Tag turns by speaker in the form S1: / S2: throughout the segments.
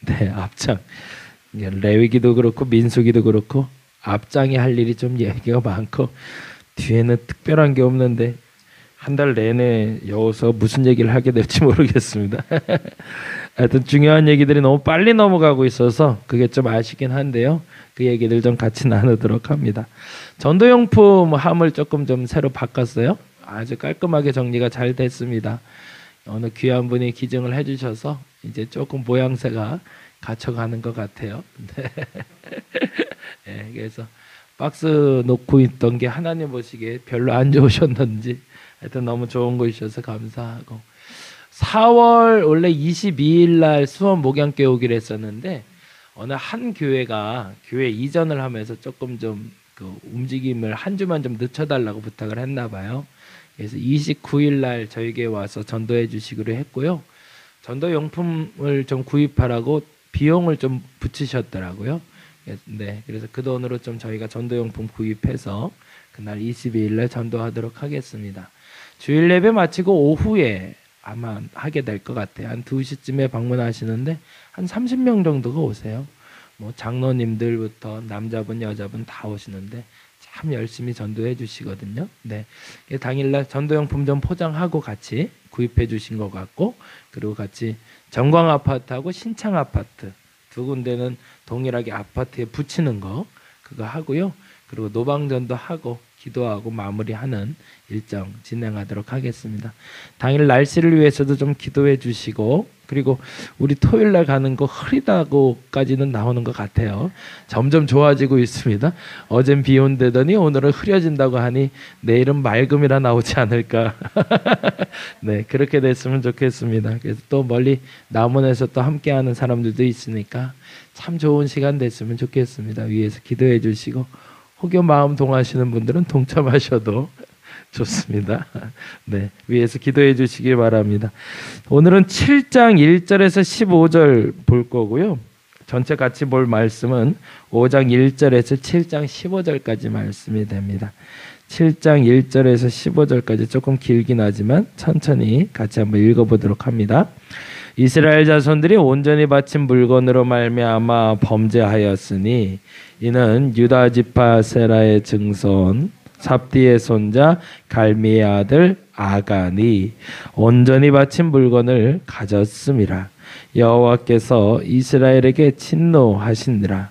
S1: 네, 앞장. 레위기도 그렇고 민수기도 그렇고 앞장이 할 일이 좀 얘기가 많고 뒤에는 특별한 게 없는데 한 달 내내 여기서 무슨 얘기를 하게 될지 모르겠습니다. 하여튼 중요한 얘기들이 너무 빨리 넘어가고 있어서 그게 좀 아쉽긴 한데요. 그 얘기들 좀 같이 나누도록 합니다. 전도용품 함을 조금 좀 새로 바꿨어요. 아주 깔끔하게 정리가 잘 됐습니다. 어느 귀한 분이 기증을 해주셔서 이제 조금 모양새가 갖춰가는 것 같아요. 네. 네, 그래서 박스 놓고 있던 게 하나님 보시기에 별로 안 좋으셨는지 하여튼 너무 좋은 곳이셔서 감사하고 4월 원래 22일 날 수원 목양교회 오기로 했었는데 어느 한 교회가 교회 이전을 하면서 조금 좀 그 움직임을 한 주만 좀 늦춰달라고 부탁을 했나 봐요. 그래서 29일 날 저에게 와서 전도해 주시기로 했고요. 전도 용품을 좀 구입하라고 비용을 좀 붙이셨더라고요. 네, 그래서 그 돈으로 좀 저희가 전도 용품 구입해서 그날 22일 날 전도하도록 하겠습니다. 주일 예배 마치고 오후에 아마 하게 될 것 같아요. 한 2시쯤에 방문하시는데 한 30명 정도가 오세요. 뭐 장로님들부터 남자분 여자분 다 오시는데 참 열심히 전도해 주시거든요. 네, 당일날 전도용품 좀 포장하고 같이 구입해 주신 것 같고, 그리고 같이 정광 아파트하고 신창 아파트 두 군데는 동일하게 아파트에 붙이는 거 그거 하고요. 그리고 노방전도 하고 기도하고 마무리하는 일정 진행하도록 하겠습니다. 당일 날씨를 위해서도 좀 기도해 주시고, 그리고 우리 토요일 날 가는 거 흐리다고까지는 나오는 것 같아요. 점점 좋아지고 있습니다. 어젠 비 온다더니 오늘은 흐려진다고 하니 내일은 맑음이라 나오지 않을까. 네, 그렇게 됐으면 좋겠습니다. 그래서 또 멀리 남원에서 또 함께하는 사람들도 있으니까 참 좋은 시간 됐으면 좋겠습니다. 위에서 기도해 주시고 혹여 마음 동하시는 분들은 동참하셔도 좋습니다. 네, 위에서 기도해 주시기 바랍니다. 오늘은 7장 1절에서 15절 볼 거고요. 전체 같이 볼 말씀은 5장 1절에서 7장 15절까지 말씀이 됩니다. 7장 1절에서 15절까지 조금 길긴 하지만 천천히 같이 한번 읽어보도록 합니다. 이스라엘 자손들이 온전히 바친 물건으로 말미암아 범죄하였으니 이는 유다 지파 세라의 증손 삽디의 손자 갈미의 아들 아간이 온전히 바친 물건을 가졌음이라. 여호와께서 이스라엘에게 진노하시니라.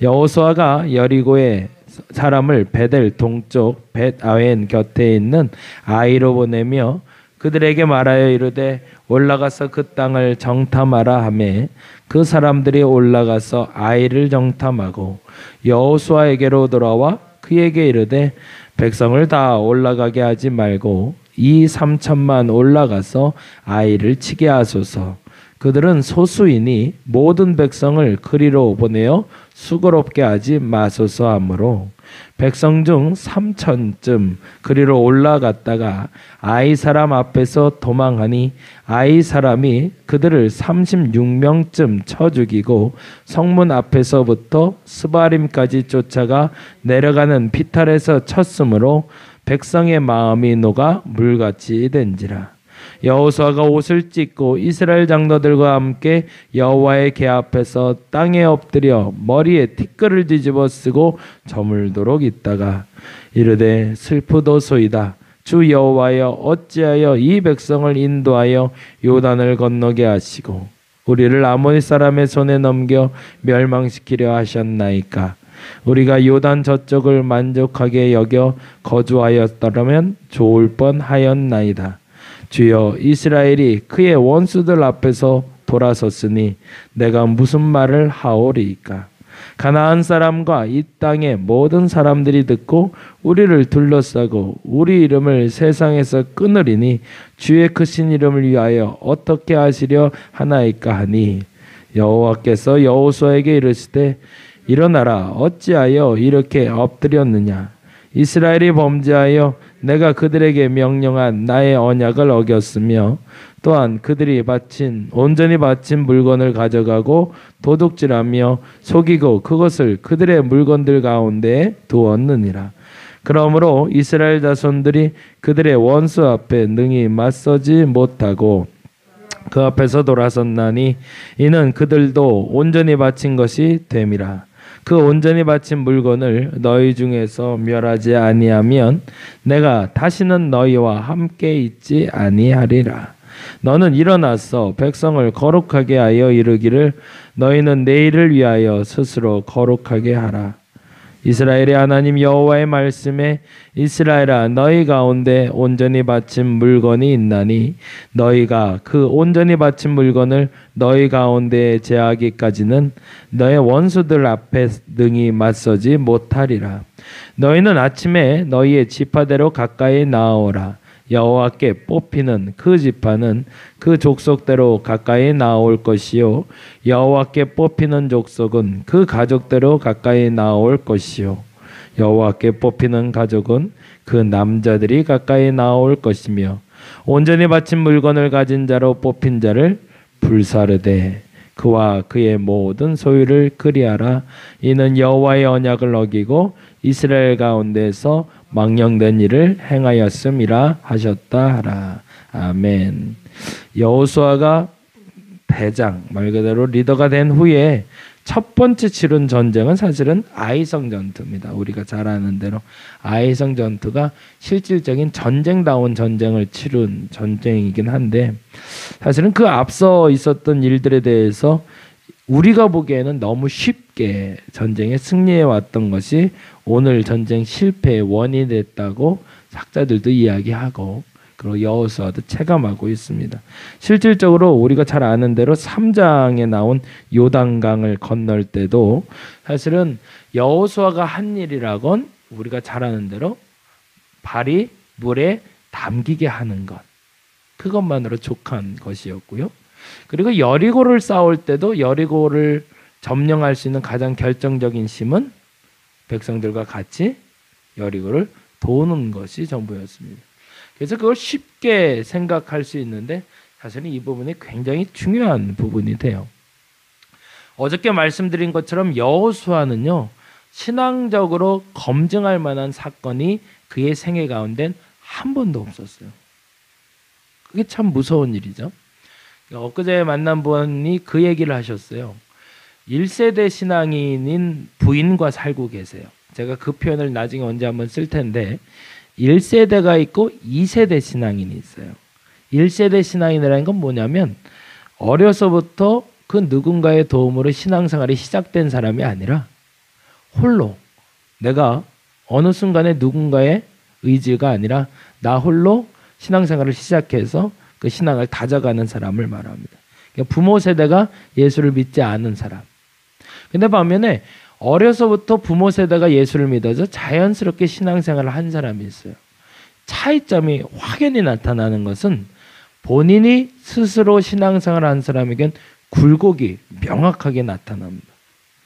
S1: 여호수아가 여리고의 사람을 베델 동쪽 벳아웬 곁에 있는 아이로 보내며 그들에게 말하여 이르되 올라가서 그 땅을 정탐하라 하매 그 사람들이 올라가서 아이를 정탐하고 여호수아에게로 돌아와 그에게 이르되 백성을 다 올라가게 하지 말고 이 3천만 올라가서 아이를 치게 하소서. 그들은 소수이니 모든 백성을 그리로 보내어 수고롭게 하지 마소서 하므로 백성 중 3천쯤 그리로 올라갔다가 아이 사람 앞에서 도망하니 아이 사람이 그들을 36명쯤 쳐 죽이고 성문 앞에서부터 스바림까지 쫓아가 내려가는 비탈에서 쳤으므로 백성의 마음이 녹아 물같이 된지라. 여호수아가 옷을 찢고 이스라엘 장로들과 함께 여호와의 궤 앞에서 땅에 엎드려 머리에 티끌을 뒤집어 쓰고 저물도록 있다가 이르되 슬프도소이다. 주 여호와여 어찌하여 이 백성을 인도하여 요단을 건너게 하시고 우리를 아모니 사람의 손에 넘겨 멸망시키려 하셨나이까. 우리가 요단 저쪽을 만족하게 여겨 거주하였더라면 좋을 뻔하였나이다. 주여 이스라엘이 그의 원수들 앞에서 돌아섰으니 내가 무슨 말을 하오리이까. 가나안 사람과 이 땅의 모든 사람들이 듣고 우리를 둘러싸고 우리 이름을 세상에서 끊으리니 주의 크신 이름을 위하여 어떻게 하시려 하나이까 하니 여호와께서 여호수아에게 이르시되 일어나라 어찌하여 이렇게 엎드렸느냐. 이스라엘이 범죄하여 내가 그들에게 명령한 나의 언약을 어겼으며 또한 그들이 온전히 바친 물건을 가져가고 도둑질하며 속이고 그것을 그들의 물건들 가운데 두었느니라. 그러므로 이스라엘 자손들이 그들의 원수 앞에 능히 맞서지 못하고 그 앞에서 돌아섰나니 이는 그들도 온전히 바친 것이 됨이라. 그 온전히 바친 물건을 너희 중에서 멸하지 아니하면 내가 다시는 너희와 함께 있지 아니하리라. 너는 일어나서 백성을 거룩하게 하여 이르기를 너희는 내일을 위하여 스스로 거룩하게 하라. 이스라엘의 하나님 여호와의 말씀에 이스라엘아 너희 가운데 온전히 바친 물건이 있나니 너희가 그 온전히 바친 물건을 너희 가운데에 제하기까지는 너의 원수들 앞에 능히 맞서지 못하리라. 너희는 아침에 너희의 지파대로 가까이 나아오라. 여호와께 뽑히는 그 지파는 그 족속대로 가까이 나올 것이요 여호와께 뽑히는 족속은 그 가족대로 가까이 나올 것이요 여호와께 뽑히는 가족은 그 남자들이 가까이 나올 것이며 온전히 바친 물건을 가진 자로 뽑힌 자를 불사르되 그와 그의 모든 소유를 그리하라. 이는 여호와의 언약을 어기고 이스라엘 가운데서 망령된 일을 행하였음이라 하셨다 하라. 아멘. 여호수아가 대장 말 그대로 리더가 된 후에 첫 번째 치른 전쟁은 사실은 아이성 전투입니다. 우리가 잘 아는 대로 아이성 전투가 실질적인 전쟁다운 전쟁을 치른 전쟁이긴 한데 사실은 그 앞서 있었던 일들에 대해서 우리가 보기에는 너무 쉽게 전쟁에 승리해 왔던 것이 오늘 전쟁 실패의 원인이 됐다고 학자들도 이야기하고 그리고 여호수아도 체감하고 있습니다. 실질적으로 우리가 잘 아는 대로 3장에 나온 요단강을 건널 때도 사실은 여호수아가 한 일이라곤 우리가 잘 아는 대로 발이 물에 담기게 하는 것 그것만으로 족한 것이었고요. 그리고 여리고를 싸울 때도 여리고를 점령할 수 있는 가장 결정적인 힘은 백성들과 같이 여리고를 도는 것이 전부였습니다. 그래서 그걸 쉽게 생각할 수 있는데 사실은 이 부분이 굉장히 중요한 부분이 돼요. 어저께 말씀드린 것처럼 여호수아는요 신앙적으로 검증할 만한 사건이 그의 생애 가운데는 한 번도 없었어요. 그게 참 무서운 일이죠. 엊그제 만난 분이 그 얘기를 하셨어요. 1세대 신앙인인 부인과 살고 계세요. 제가 그 표현을 나중에 언제 한번 쓸 텐데 1세대가 있고 2세대 신앙인이 있어요. 1세대 신앙인이라는 건 뭐냐면 어려서부터 그 누군가의 도움으로 신앙생활이 시작된 사람이 아니라 홀로 내가 어느 순간에 누군가의 의지가 아니라 나 홀로 신앙생활을 시작해서 그 신앙을 다져가는 사람을 말합니다. 그러니까 부모 세대가 예수를 믿지 않은 사람. 근데 반면에 어려서부터 부모 세대가 예수를 믿어서 자연스럽게 신앙생활을 한 사람이 있어요. 차이점이 확연히 나타나는 것은 본인이 스스로 신앙생활을 한 사람에겐 굴곡이 명확하게 나타납니다.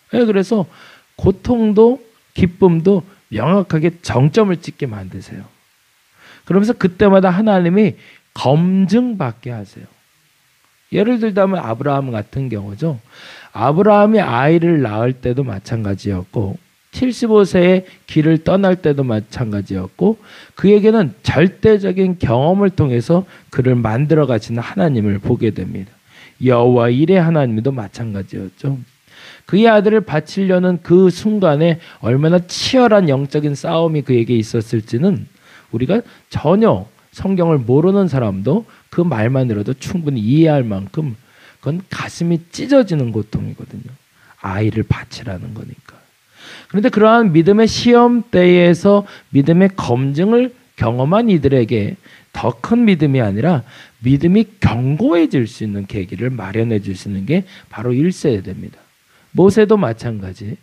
S1: 그래서 고통도 기쁨도 명확하게 정점을 찍게 만드세요. 그러면서 그때마다 하나님이 검증받게 하세요. 예를 들자면 아브라함 같은 경우죠. 아브라함이 아이를 낳을 때도 마찬가지였고 75세에 길을 떠날 때도 마찬가지였고 그에게는 절대적인 경험을 통해서 그를 만들어 가시는 하나님을 보게 됩니다. 여호와 일의 하나님도 마찬가지였죠. 그의 아들을 바치려는 그 순간에 얼마나 치열한 영적인 싸움이 그에게 있었을지는 우리가 전혀 성경을 모르는 사람도 그 말만으로도 충분히 이해할 만큼 그건 가슴이 찢어지는 고통이거든요. 아이를 바치라는 거니까. 그런데 그러한 믿음의 시험대에서 믿음의 검증을 경험한 이들에게 더 큰 믿음이 아니라 믿음이 견고해질 수 있는 계기를 마련해 주시는 게 바로 1세대입니다. 모세도 마찬가지.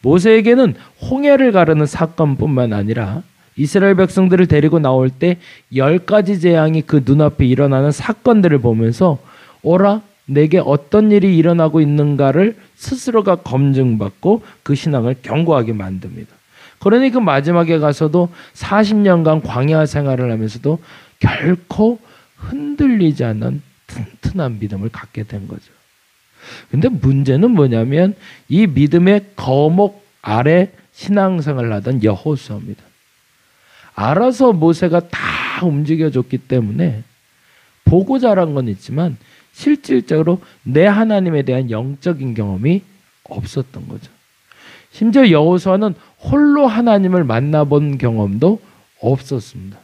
S1: 모세에게는 홍해를 가르는 사건뿐만 아니라 이스라엘 백성들을 데리고 나올 때 10가지 재앙이 그 눈앞에 일어나는 사건들을 보면서 오라 내게 어떤 일이 일어나고 있는가를 스스로가 검증받고 그 신앙을 견고하게 만듭니다. 그러니 그 마지막에 가서도 40년간 광야 생활을 하면서도 결코 흔들리지 않는 튼튼한 믿음을 갖게 된 거죠. 근데 문제는 뭐냐면 이 믿음의 거목 아래 신앙생활을 하던 여호수아입니다. 알아서 모세가 다 움직여줬기 때문에 보고 자란 건 있지만 실질적으로 내 하나님에 대한 영적인 경험이 없었던 거죠. 심지어 여호수아는 홀로 하나님을 만나본 경험도 없었습니다.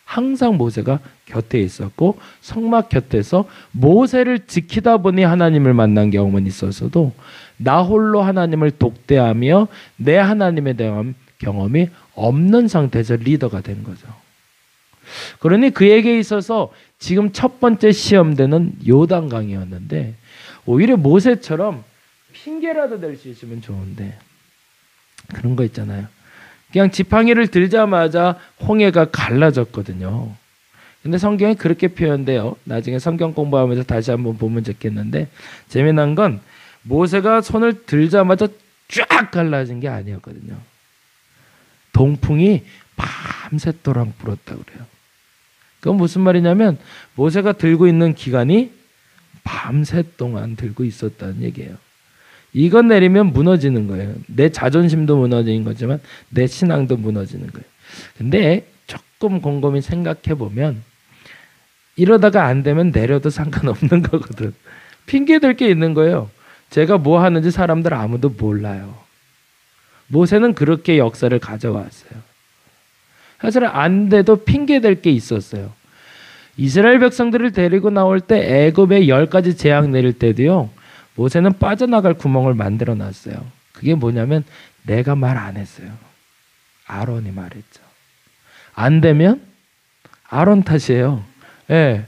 S1: 항상 모세가 곁에 있었고 성막 곁에서 모세를 지키다 보니 하나님을 만난 경험은 있었어도 나 홀로 하나님을 독대하며 내 하나님에 대한 경험이 없는 상태에서 리더가 된 거죠. 그러니 그에게 있어서 지금 첫 번째 시험되는 요단강이었는데 오히려 모세처럼 핑계라도 댈 수 있으면 좋은데 그런 거 있잖아요. 그냥 지팡이를 들자마자 홍해가 갈라졌거든요. 근데 성경에 그렇게 표현돼요. 나중에 성경 공부하면서 다시 한번 보면 좋겠는데 재미난 건 모세가 손을 들자마자 쫙 갈라진 게 아니었거든요. 동풍이 밤새도록 불었다고 그래요. 그건 무슨 말이냐면 모세가 들고 있는 기간이 밤새 동안 들고 있었다는 얘기예요. 이건 내리면 무너지는 거예요. 내 자존심도 무너지는 거지만 내 신앙도 무너지는 거예요. 근데 조금 곰곰이 생각해 보면 이러다가 안 되면 내려도 상관없는 거거든. 핑계댈 게 있는 거예요. 제가 뭐 하는지 사람들 아무도 몰라요. 모세는 그렇게 역사를 가져왔어요. 사실 안 돼도 핑계댈 게 있었어요. 이스라엘 백성들을 데리고 나올 때 애굽에 10가지 재앙 내릴 때도요. 모세는 빠져나갈 구멍을 만들어 놨어요. 그게 뭐냐면 내가 말 안 했어요. 아론이 말했죠. 안 되면 아론 탓이에요. 예.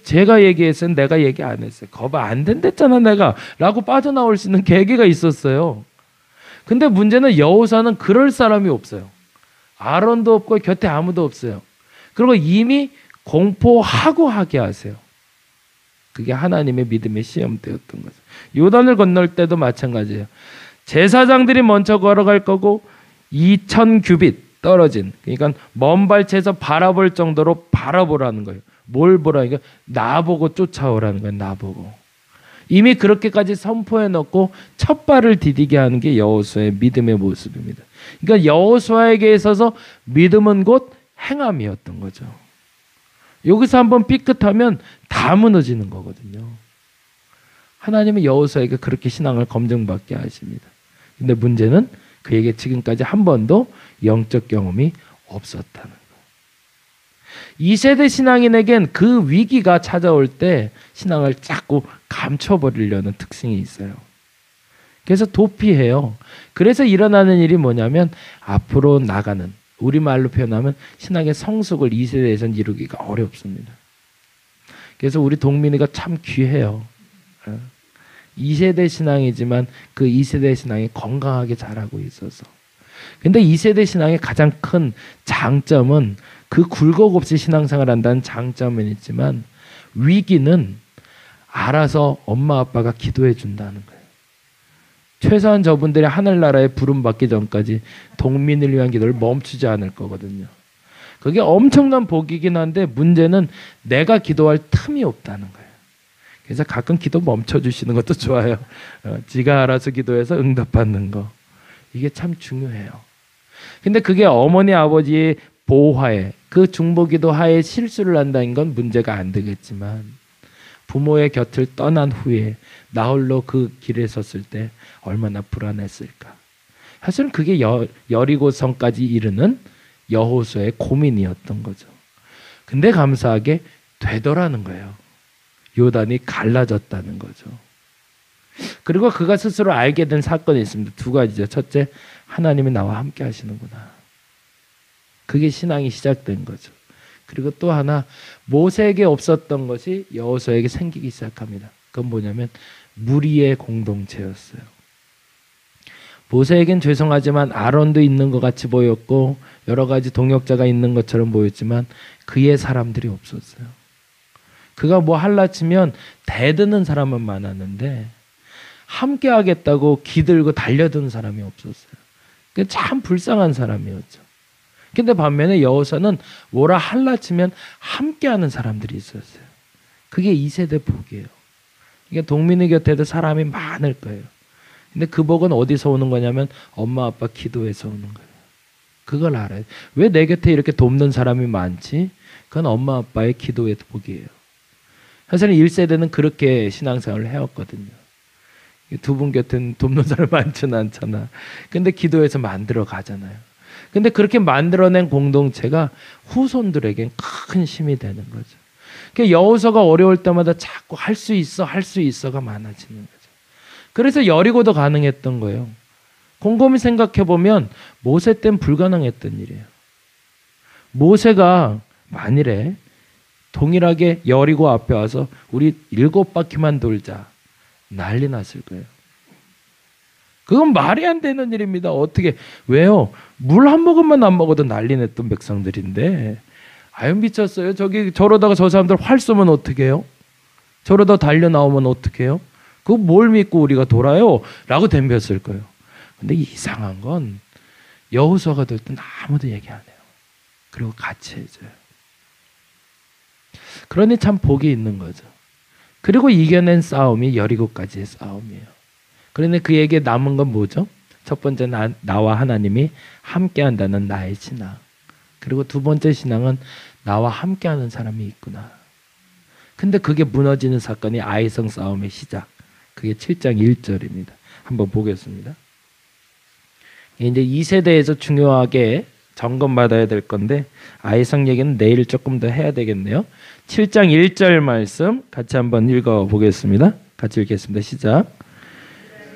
S1: 제가 얘기했어요. 내가 얘기 안 했어요. 거봐 안 된댔잖아 내가 라고 빠져나올 수 있는 계기가 있었어요. 근데 문제는 여호수아는 그럴 사람이 없어요. 아론도 없고 곁에 아무도 없어요. 그리고 이미 공포하고 하게 하세요. 그게 하나님의 믿음의 시험대였던 거죠. 요단을 건널 때도 마찬가지예요. 제사장들이 먼저 걸어갈 거고 2000규빗 떨어진, 그러니까 먼 발치에서 바라볼 정도로 바라보라는 거예요. 뭘 보라니까 나보고 쫓아오라는 거예요. 나보고. 이미 그렇게까지 선포해 놓고 첫 발을 디디게 하는 게 여호수아의 믿음의 모습입니다. 그러니까 여호수아에게 있어서 믿음은 곧 행함이었던 거죠. 여기서 한번 삐끗하면 다 무너지는 거거든요. 하나님은 여호수아에게 그렇게 신앙을 검증받게 하십니다. 근데 문제는 그에게 지금까지 한 번도 영적 경험이 없었다는 거예요. 2세대 신앙인에겐 그 위기가 찾아올 때 신앙을 자꾸 감춰버리려는 특징이 있어요. 그래서 도피해요. 그래서 일어나는 일이 뭐냐면 앞으로 나가는, 우리말로 표현하면 신앙의 성숙을 2세대에서는 이루기가 어렵습니다. 그래서 우리 동민이가 참 귀해요. 2세대 신앙이지만 그 2세대 신앙이 건강하게 자라고 있어서. 근데 2세대 신앙의 가장 큰 장점은 그 굴곡 없이 신앙생활 한다는 장점은 있지만 위기는 알아서 엄마 아빠가 기도해 준다는 거예요. 최소한 저분들이 하늘나라에 부름받기 전까지 동민을 위한 기도를 멈추지 않을 거거든요. 그게 엄청난 복이긴 한데 문제는 내가 기도할 틈이 없다는 거예요. 그래서 가끔 기도 멈춰주시는 것도 좋아요. 지가 알아서 기도해서 응답받는 거. 이게 참 중요해요. 근데 그게 어머니 아버지의 보호하에, 그 중보기도 하에 실수를 한다는 건 문제가 안 되겠지만 부모의 곁을 떠난 후에 나 홀로 그 길에 섰을 때 얼마나 불안했을까. 사실은 그게 여리고성까지 이르는 여호수아의 고민이었던 거죠. 근데 감사하게 되더라는 거예요. 요단이 갈라졌다는 거죠. 그리고 그가 스스로 알게 된 사건이 있습니다. 두 가지죠. 첫째, 하나님이 나와 함께 하시는구나. 그게 신앙이 시작된 거죠. 그리고 또 하나, 모세에게 없었던 것이 여호수아에게 생기기 시작합니다. 그건 뭐냐면 무리의 공동체였어요. 모세에겐 죄송하지만 아론도 있는 것 같이 보였고 여러 가지 동역자가 있는 것처럼 보였지만 그의 사람들이 없었어요. 그가 뭐 할라치면 대드는 사람은 많았는데 함께 하겠다고 기들고 달려드는 사람이 없었어요. 참 불쌍한 사람이었죠. 근데 반면에 여호수아는 뭐라 할라치면 함께하는 사람들이 있었어요. 그게 2세대 복이에요. 그러니까 동민의 곁에도 사람이 많을 거예요. 근데 그 복은 어디서 오는 거냐면 엄마 아빠 기도에서 오는 거예요. 그걸 알아요. 왜 내 곁에 이렇게 돕는 사람이 많지? 그건 엄마 아빠의 기도의 복이에요. 사실은 1세대는 그렇게 신앙생활을 해왔거든요. 두 분 곁엔 돕는 사람 많지는 않잖아. 근데 기도해서 만들어 가잖아요. 근데 그렇게 만들어낸 공동체가 후손들에겐 큰 힘이 되는 거죠. 그러니까 여호수아가 어려울 때마다 자꾸 할 수 있어, 할 수 있어가 많아지는 거죠. 그래서 여리고도 가능했던 거예요. 곰곰이 생각해 보면 모세 때는 불가능했던 일이에요. 모세가 만일에 동일하게 여리고 앞에 와서 우리 7바퀴만 돌자, 난리 났을 거예요. 그건 말이 안 되는 일입니다. 어떻게, 왜요? 물 한 모금만 안 먹어도 난리 냈던 백성들인데, 아유 미쳤어요. 저러다가 저 사람들 활 쏘면 어떻게 해요? 저러다 달려 나오면 어떻게 해요? 그거 뭘 믿고 우리가 돌아요? 라고 덤볐을 거예요. 근데 이상한 건 여호수아가 될 땐 아무도 얘기 안 해요. 그리고 같이 해줘요. 그러니 참 복이 있는 거죠. 그리고 이겨낸 싸움이 여리고까지의 싸움이에요. 그런데 그에게 남은 건 뭐죠? 첫 번째, 나와 하나님이 함께한다는 나의 신앙. 그리고 두 번째 신앙은 나와 함께하는 사람이 있구나. 근데 그게 무너지는 사건이 아이성 싸움의 시작. 그게 7장 1절입니다. 한번 보겠습니다. 이제 2세대에서 중요하게 점검받아야 될 건데 아이성 얘기는 내일 조금 더 해야 되겠네요. 7장 1절 말씀 같이 한번 읽어보겠습니다. 같이 읽겠습니다. 시작.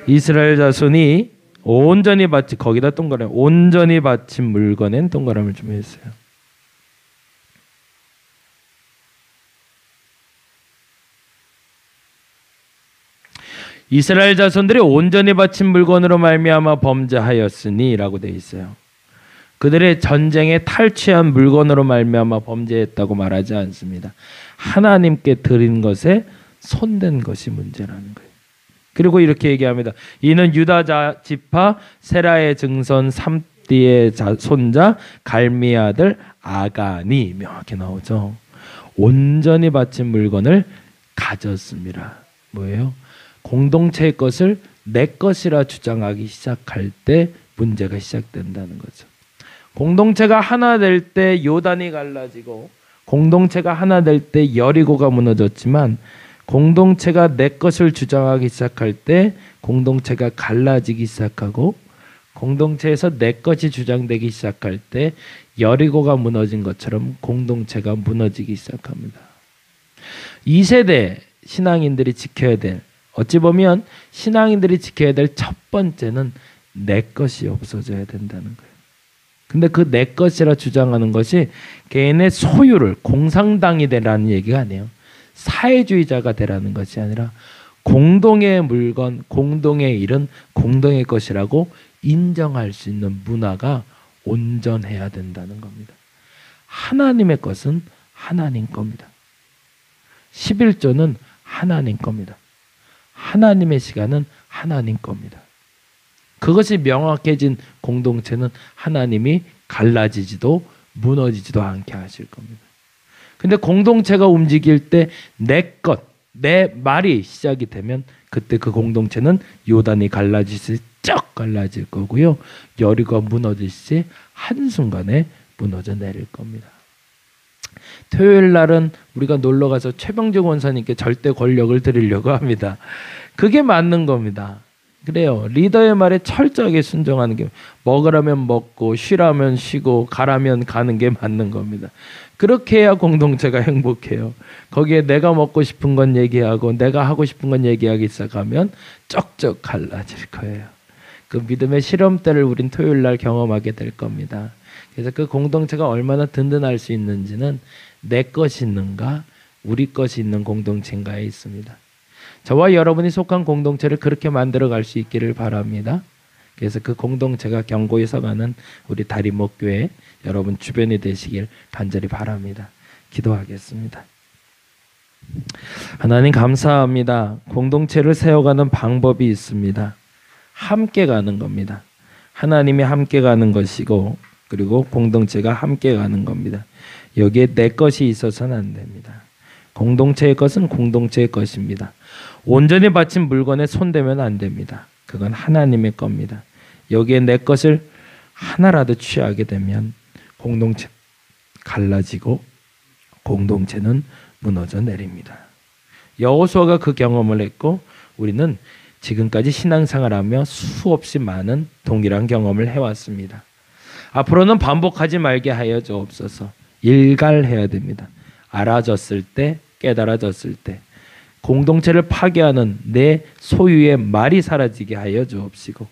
S1: 이스라엘 자손이 온전히 바친, 거기다 동그라미, 온전히 바친 물건엔 동그라미를 좀 해주세요. 이스라엘 자손들이 온전히 바친 물건으로 말미암아 범죄하였으니 라고 되어 있어요. 그들의 전쟁에 탈취한 물건으로 말미암아 범죄했다고 말하지 않습니다. 하나님께 드린 것에 손댄 것이 문제라는 거예요. 그리고 이렇게 얘기합니다. 이는 유다 지파 세라의 증손 삼디의 손자 갈미의 아들 아간이 명확히 나오죠. 온전히 바친 물건을 가졌습니다. 뭐예요? 공동체의 것을 내 것이라 주장하기 시작할 때 문제가 시작된다는 거죠. 공동체가 하나 될 때 요단이 갈라지고 공동체가 하나 될 때 여리고가 무너졌지만 공동체가 내 것을 주장하기 시작할 때 공동체가 갈라지기 시작하고 공동체에서 내 것이 주장되기 시작할 때 여리고가 무너진 것처럼 공동체가 무너지기 시작합니다. 2세대 신앙인들이 지켜야 될, 어찌 보면 신앙인들이 지켜야 될 첫 번째는 내 것이 없어져야 된다는 거예요. 근데 그 내 것이라 주장하는 것이 개인의 소유를 공상당이 되라는 얘기가 아니에요. 사회주의자가 되라는 것이 아니라 공동의 물건, 공동의 일은 공동의 것이라고 인정할 수 있는 문화가 온전해야 된다는 겁니다. 하나님의 것은 하나님 겁니다. 11조는 하나님 겁니다. 하나님의 시간은 하나님 겁니다. 그것이 명확해진 공동체는 하나님이 갈라지지도 무너지지도 않게 하실 겁니다. 근데 공동체가 움직일 때 내 것, 내 말이 시작이 되면 그때 그 공동체는 요단이 갈라지듯이 쩍 갈라질 거고요. 여리고가 무너지듯이 한순간에 무너져 내릴 겁니다. 토요일 날은 우리가 놀러가서 최병재 원사님께 절대 권력을 드리려고 합니다. 그게 맞는 겁니다. 그래요. 리더의 말에 철저하게 순종하는 게, 먹으라면 먹고 쉬라면 쉬고 가라면 가는 게 맞는 겁니다. 그렇게 해야 공동체가 행복해요. 거기에 내가 먹고 싶은 건 얘기하고 내가 하고 싶은 건 얘기하기 시작하면 쩍쩍 갈라질 거예요. 그 믿음의 시험대를 우린 토요일 날 경험하게 될 겁니다. 그래서 그 공동체가 얼마나 든든할 수 있는지는 내 것이 있는가 우리 것이 있는 공동체인가에 있습니다. 저와 여러분이 속한 공동체를 그렇게 만들어 갈 수 있기를 바랍니다. 그래서 그 공동체가 견고히 서가는 우리 다리목교회 여러분 주변이 되시길 간절히 바랍니다. 기도하겠습니다. 하나님 감사합니다. 공동체를 세워가는 방법이 있습니다. 함께 가는 겁니다. 하나님이 함께 가는 것이고 그리고 공동체가 함께 가는 겁니다. 여기에 내 것이 있어서는 안 됩니다. 공동체의 것은 공동체의 것입니다. 온전히 바친 물건에 손대면 안 됩니다. 그건 하나님의 겁니다. 여기에 내 것을 하나라도 취하게 되면 공동체 갈라지고 공동체는 무너져 내립니다. 여호수아가 그 경험을 했고 우리는 지금까지 신앙생활하며 수없이 많은 동일한 경험을 해왔습니다. 앞으로는 반복하지 말게 하여 주옵소서. 일갈해야 됩니다. 알아졌을 때, 깨달아졌을 때 공동체를 파괴하는 내 소유의 말이 사라지게 하여 주옵시고,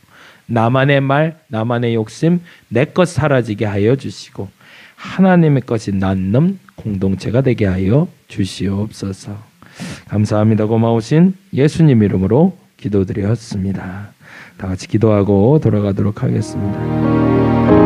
S1: 나만의 말, 나만의 욕심, 내 것 사라지게 하여 주시고, 하나님의 것이 낳는 공동체가 되게 하여 주시옵소서. 감사합니다. 고마우신 예수님 이름으로 기도드렸습니다. 다 같이 기도하고 돌아가도록 하겠습니다.